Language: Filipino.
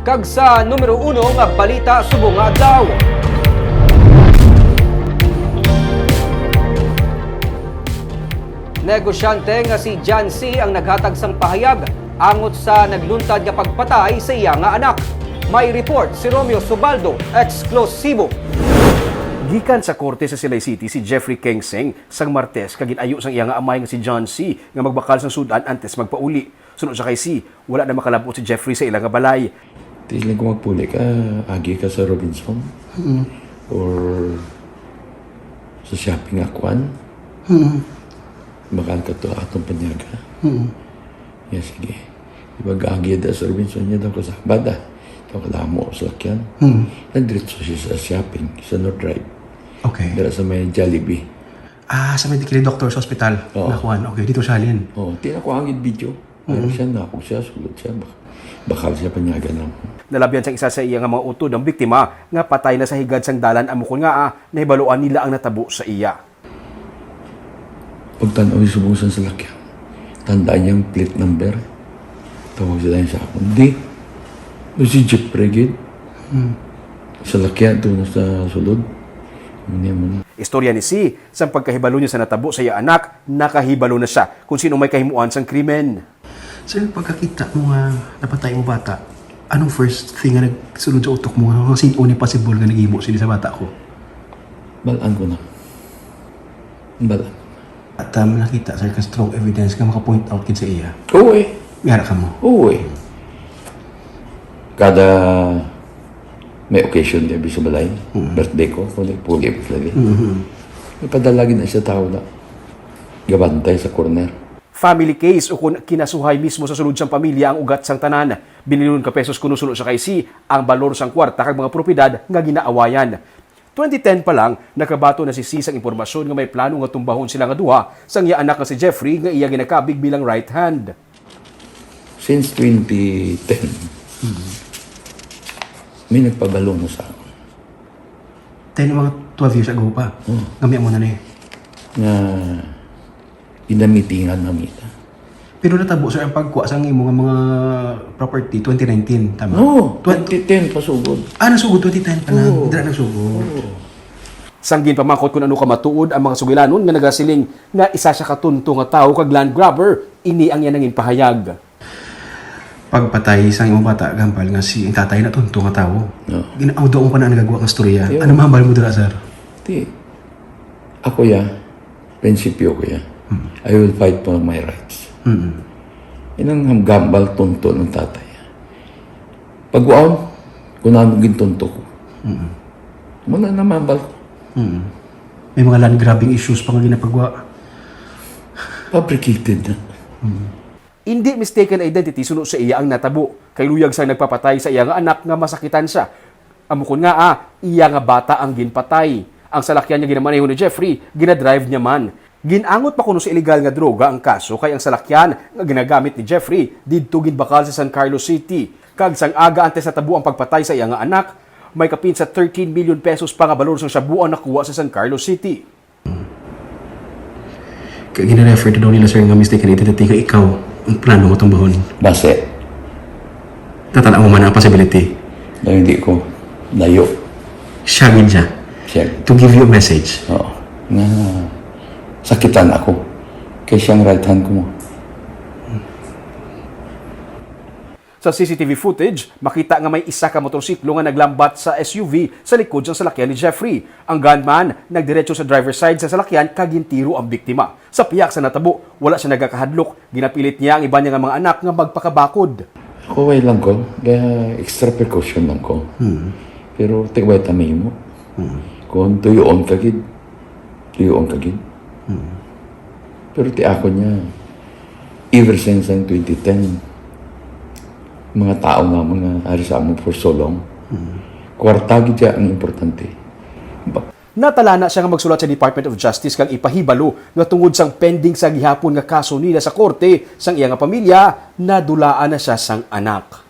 Kag sa numero 1 nga balita subong nga adlaw. Negosyante nga si John C. ang naghatag sang pahayag angot sa nagluntad nga pagpatay sa iya nga anak. May report si Romeo Subaldo, eksklusibo. Gikan sa korte sa Silay City si Jeffrey Kengseng sang Martes kag ginayo sang iya nga amay nga si John C. nga magbakal sang sudan antes magpauli. Sunod sa kay C. wala na makalabot si Jeffrey sa ilang nga balay. Tiis lang kung magpuli ka, agi ka sa Robinson. Or sa shopping akuan. Bakal ka to atong panyaga. Yeah, sige. Ibag agi da sa Robinson niya daw ka sa bada. Ito kalamo sa lakyan. Nagdiretso siya sa shopping, sa North Drive. Okay. Dara sa may Jollibee. Sa Medical Doctors Hospital. Oo. Nakuan. Okay, dito siya alin. Oh, tina ko angin video. Meron siya, nakog siya, sulod siya. Bakal siya panyaga na. Nalabyan sang isa sa iya nga mga utod ang biktima nga patay na sa higad sang dalan amukon nga nahibaluan nila ang natabo sa iya. Pag tanaw yung subusan sa lakyan, tandaan niyang plate number. Tawag sila sa ako. Hindi. Si Jeep Regid. Sa lakyan, doon sa sulod. Hindi mo. Istorya ni C. sang pagkahibalo niya sa natabo sa iya anak, nakahibalo na siya kung sino may kahimuan sang krimen. Sir, pagkakita mo nga napatay mo bata, anong first thing nga nagsunod sa utok mo nga sino ni possible nga nag-imo sila sa bata ko? Balaan ko na. Balaan. At nakita, sir, ka strong evidence nga maka-point out kid sa iya. Oo eh. Ngara ka mo. Oo eh. Kada may occasion di sa balay, birthday ko, kung nagpuli ko lagi. May padalagi na siya tao na gabantay sa corner. Family case o kung kinasuhay mismo sa sulod sang pamilya ang ugat sang tanan. Binilyon ka pesos kuno sulod sa kay C ang balor sang kwarta kag mga propiedad nga ginaawayan. 2010 pa lang, nakabato na si C sang impormasyon nga may plano nga tumbahon sila nga duha sang iya anak nga si Jeffrey nga iya ginakabig bilang right hand. Since 2010, may nagpabalo na sa akin. Tayo mga 12 years ago pa. Ngamiya mo na na eh. Na inamitingan namin. Pero natabo, sir, ang pagkuha sa imo nga mga property 2019, tama? No, 2010 pasugod. Nasugod 2010 pa lang. Hindi na nagsugod. Sanggin pamangkot kung ano ka matuod ang mga sugilanon nga nagasiling nga isa siya katunto nga tao kag land grabber, ini ang yanangin pahayag. Pagpatay sa imong bata, gampal nga si tatay na tunto nga tao. No. Ginaaw daw pa na nagagawa ng storya. Yo. Ano mahambal mo dira, sir? Di, ako ya, prinsipyo ko ya. I will fight for my rights. Inang gambal tunto ng tatay. Pag-uaon, kung ano gintunto ko. Muna na mambal ko. May mga land grabbing issues pa nga ginapagawa. Fabricated na. Hindi mistaken identity sunod sa iya ang natabo. Kay luyag sang nagpapatay sa iya nga anak nga masakitan siya. Amukon nga iya nga bata ang ginpatay. Ang salakyan niya ginamaneho ni Jeffrey, ginadrive niya man. Ginangot pa kuno sa illegal nga droga ang kaso kay ang salakyan nga ginagamit ni Jeffrey didto ginbakal sa San Carlos City. Kag sang aga antes sa tabo ang pagpatay sa iya nga anak, may kapin sa 13 million pesos pa nga balor sang shabu ang nakuha sa San Carlos City. Kaya gina-refer to daw nila, sir, nga mistaken identity ka ikaw ang plano mo itong bahon. Base, Tatala mo man ang possibility. na hindi ko layo. Siyagin siya. Siya, To give you a message. oo, na sakitan ako. Kaya siyang right hand ko mo. Sa CCTV footage, makita nga may isa ka motorsiklo nga naglambat sa SUV sa likod ng salakyan ni Jeffrey. Ang gunman nagdiretso sa driver's side sa salakyan kagintiro ang biktima. Sa piyak sa natabo, wala siya nagakahadlok. Ginapilit niya ang iba niya nga mga anak nga magpakabakod. Ako way lang ko, kaya extra precaution lang ko. Pero tigway tamay mo. Kung tuyoon kagid, tuyoon kagid. Pero ti ako niya, ever since ang 2010, mga tao nga mga ari sa amo for so long, kwartagi siya ang importante. Natalana siya nga magsulat sa Department of Justice kang ipahibalo nga tungod sang pending sa gihapon nga kaso nila sa korte sang iya nga pamilya, nadulaan na siya sang anak.